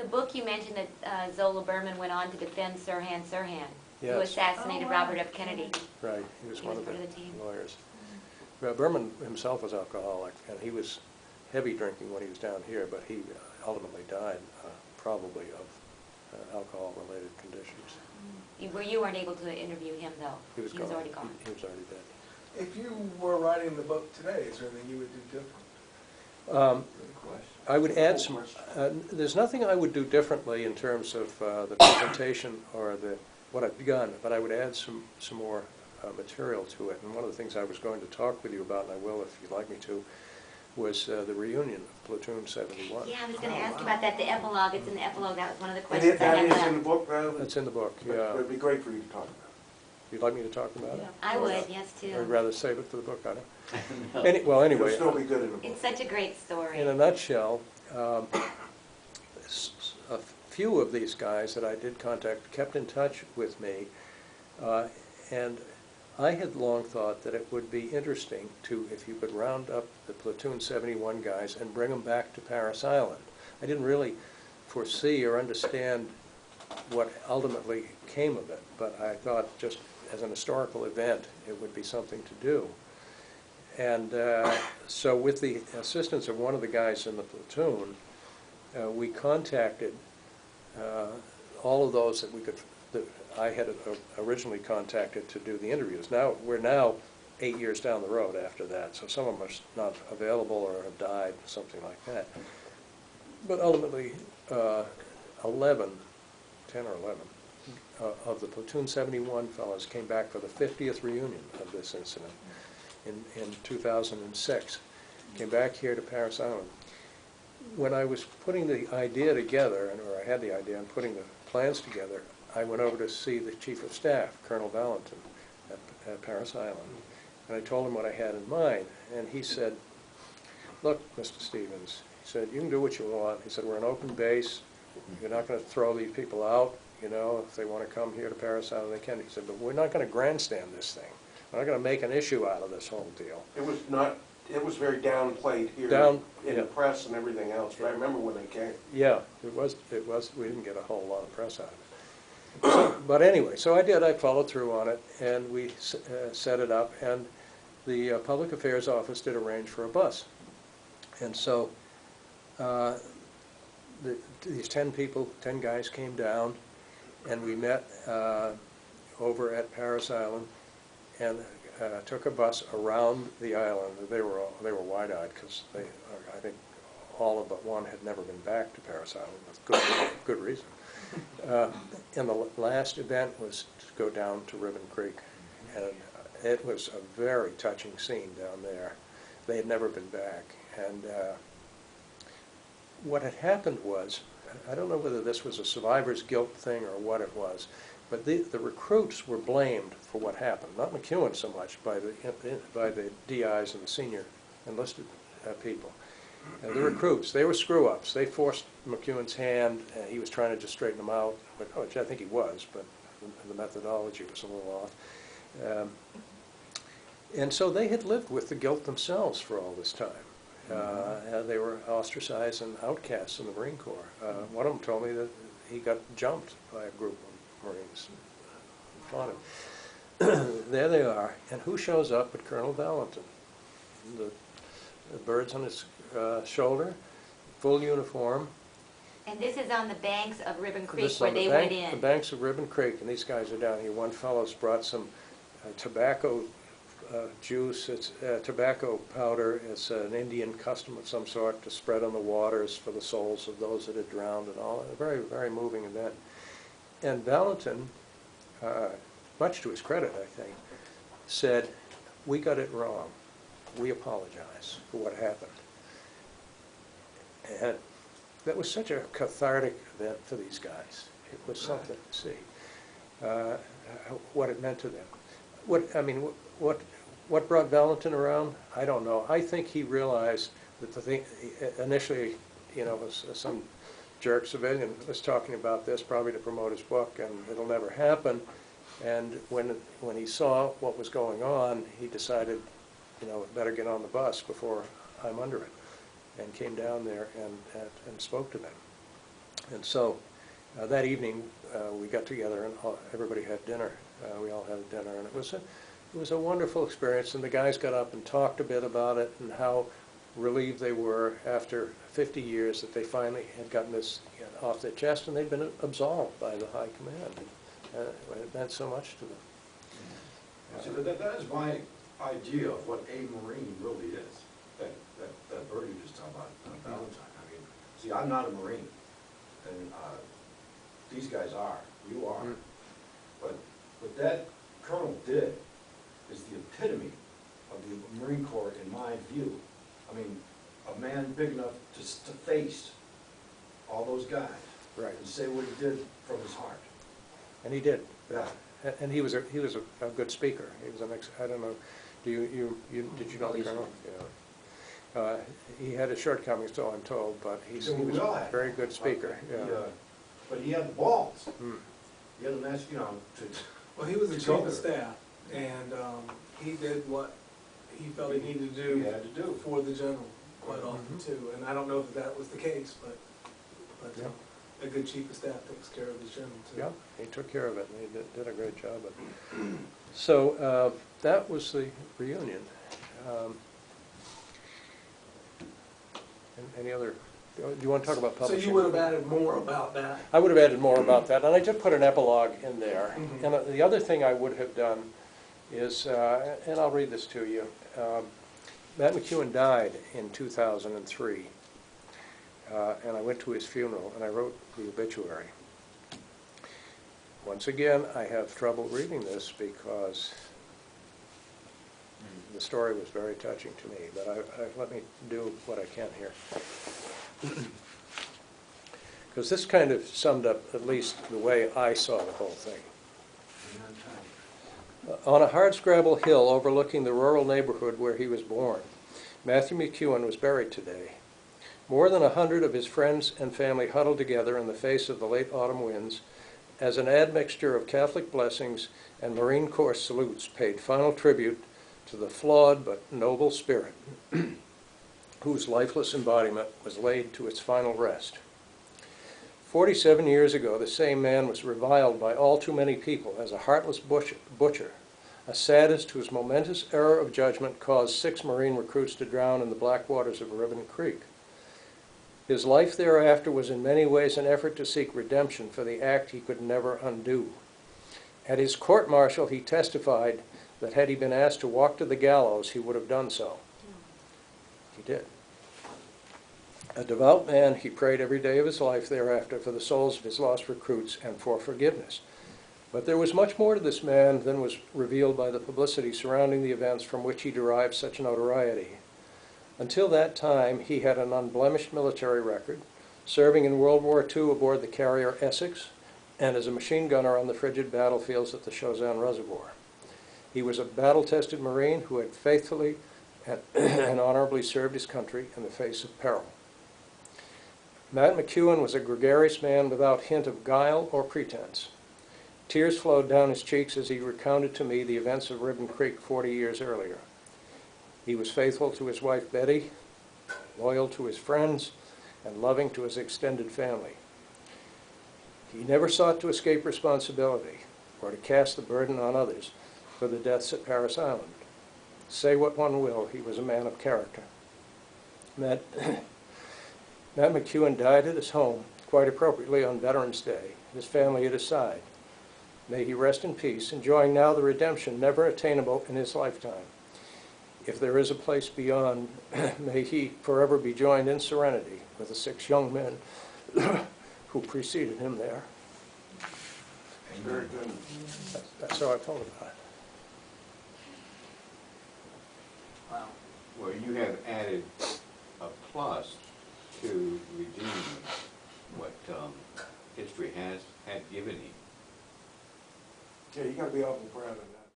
the book you mentioned that Zola Berman went on to defend Sirhan Sirhan, who Yes. assassinated Robert F. Kennedy. Right, he was one of the team. lawyers. Berman himself was alcoholic, and he was heavy drinking when he was down here, but he ultimately died probably of alcohol-related conditions. You weren't able to interview him, though. He was already gone. He was already dead. If you were writing the book today, is there anything you would do different? I would add some, there's nothing I would do differently in terms of the presentation or what I've done, but I would add some more material to it. And one of the things I was going to talk with you about, and I will if you'd like me to, was the reunion of Platoon 71. Yeah, I was going to ask about that, the epilogue. It's in the epilogue. That was one of the questions I had. That is in the book, though? That's in the book, yeah. It would be great for you to talk about. You'd like me to talk about it? I would, yes, too. I'd rather save it for the book, I don't. Well, anyway. It'll still be good in the book. It's such a great story. In a nutshell, a few of these guys that I did contact kept in touch with me, and I had long thought that it would be interesting to, if you could round up the Platoon 71 guys and bring them back to Parris Island. I didn't really foresee or understand what ultimately came of it, but I thought just as an historical event it would be something to do. And so with the assistance of one of the guys in the platoon, we contacted all of those that I had originally contacted to do the interviews. Now we're 8 years down the road after that, so some of them are not available or have died, something like that. But ultimately, 10 or 11 of the Platoon 71 fellows came back for the 50th reunion of this incident in 2006. Came back here to Parris Island. When I was putting the idea together, or I had the idea and putting the plans together, I went over to see the Chief of Staff, Colonel Valentin, at Parris Island. And I told him what I had in mind. And he said, look, Mr. Stevens, he said, you can do what you want. He said, we're an open base. You're not going to throw these people out. You know, if they want to come here to Parris Island, they can. He said, but we're not going to grandstand this thing. We're not going to make an issue out of this whole deal. It was not. It was very downplayed here in the press and everything else. But I remember when they came. Yeah, it was. We didn't get a whole lot of press out of it. So, but anyway, so I did. I followed through on it, and we set it up. And the Public Affairs Office did arrange for a bus. And so these 10 guys came down, and we met over at Parris Island, and took a bus around the island. They were wide-eyed because I think all but one had never been back to Parris Island with good reason. And the last event was to go down to Ribbon Creek, and it was a very touching scene down there. They had never been back, and what had happened was, I don't know whether this was a survivor's guilt thing or what it was, but the recruits were blamed for what happened. Not McEwen so much, by the DIs and the senior enlisted people. The recruits, they were screw-ups. They forced McEwen's hand. He was trying to just straighten them out, which I think he was, but the methodology was a little off. And so they had lived with the guilt themselves for all this time. They were ostracized and outcasts in the Marine Corps. One of them told me that he got jumped by a group of Marines and fought him. There they are, and who shows up but Colonel Valentin? The birds on his shoulder, full uniform. And this is on the banks of Ribbon Creek where they went in. The banks of Ribbon Creek, and these guys are down here. One fellow's brought some tobacco juice. It's tobacco powder. It's an Indian custom of some sort to spread on the waters for the souls of those that had drowned and all. A very, very moving event. And Valentin, much to his credit, I think, said, "We got it wrong. We apologize for what happened." And that was such a cathartic event for these guys. It was something to see what it meant to them. What brought Valentin around? I don't know. I think he realized that the thing initially, you know, was some jerk civilian was talking about this probably to promote his book, and it'll never happen. And when he saw what was going on, he decided, you know, better get on the bus before I'm under it, and came down there and spoke to them. And so that evening we got together and everybody had dinner. We all had dinner, and it was a wonderful experience. And the guys got up and talked a bit about it and how relieved they were after 50 years that they finally had gotten this off their chest, and they'd been absolved by the high command. It meant so much to them. See, that is my idea of what a Marine really is. That bird you just talked about, Valentine. I mean, see, I'm not a Marine, and these guys are. You are. But what that colonel did is the epitome of the Marine Corps, in my view. I mean, a man big enough to face all those guys, Right. and say what he did from his heart. And he did. Yeah. And he was a good speaker. He was I don't know. Did you know the colonel? Yeah. He had his shortcomings, so I'm told, but he was a very good speaker. Yeah. But he had the balls. He had the nice, Well, he was the chief of staff, and he did what he felt he needed to do for the general quite often too. And I don't know if that was the case, but Yeah. A good chief of staff takes care of the general too. Yeah, he took care of it, and he did a great job of it. So that was the reunion. Any other, do you want to talk about publishing? So you would have added more about that? I would have added more about that, and I did put an epilogue in there. And the other thing I would have done is, and I'll read this to you, Matt McEwen died in 2003, and I went to his funeral, and I wrote the obituary. Once again, I have trouble reading this because the story was very touching to me, but let me do what I can here. Because this kind of summed up at least the way I saw the whole thing. On a hardscrabble hill overlooking the rural neighborhood where he was born, Matthew McEwen was buried today. More than 100 of his friends and family huddled together in the face of the late autumn winds as an admixture of Catholic blessings and Marine Corps salutes paid final tribute to the flawed but noble spirit whose lifeless embodiment was laid to its final rest. 47 years ago, the same man was reviled by all too many people as a heartless butcher, a sadist whose momentous error of judgment caused 6 Marine recruits to drown in the black waters of Ribbon Creek. His life thereafter was in many ways an effort to seek redemption for the act he could never undo. At his court-martial, he testified that had he been asked to walk to the gallows, he would have done so. He did. A devout man, he prayed every day of his life thereafter for the souls of his lost recruits and for forgiveness. But there was much more to this man than was revealed by the publicity surrounding the events from which he derived such notoriety. Until that time, he had an unblemished military record, serving in World War II aboard the carrier Essex and as a machine gunner on the frigid battlefields at the Chauzan Reservoir. He was a battle-tested Marine who had faithfully and honorably served his country in the face of peril. Matt McEwen was a gregarious man without hint of guile or pretense. Tears flowed down his cheeks as he recounted to me the events of Ribbon Creek 40 years earlier. He was faithful to his wife Betty, loyal to his friends, and loving to his extended family. He never sought to escape responsibility or to cast the burden on others for the deaths at Parris Island. Say what one will, he was a man of character. Matt McEwen died at his home, quite appropriately on Veterans Day, his family at his side. May he rest in peace, enjoying now the redemption never attainable in his lifetime. If there is a place beyond, may he forever be joined in serenity with the 6 young men who preceded him there. Very good. That's how I felt about it. Wow. Well, you have added a plus to redeem what history had given you. Yeah, you gotta be awful proud of that.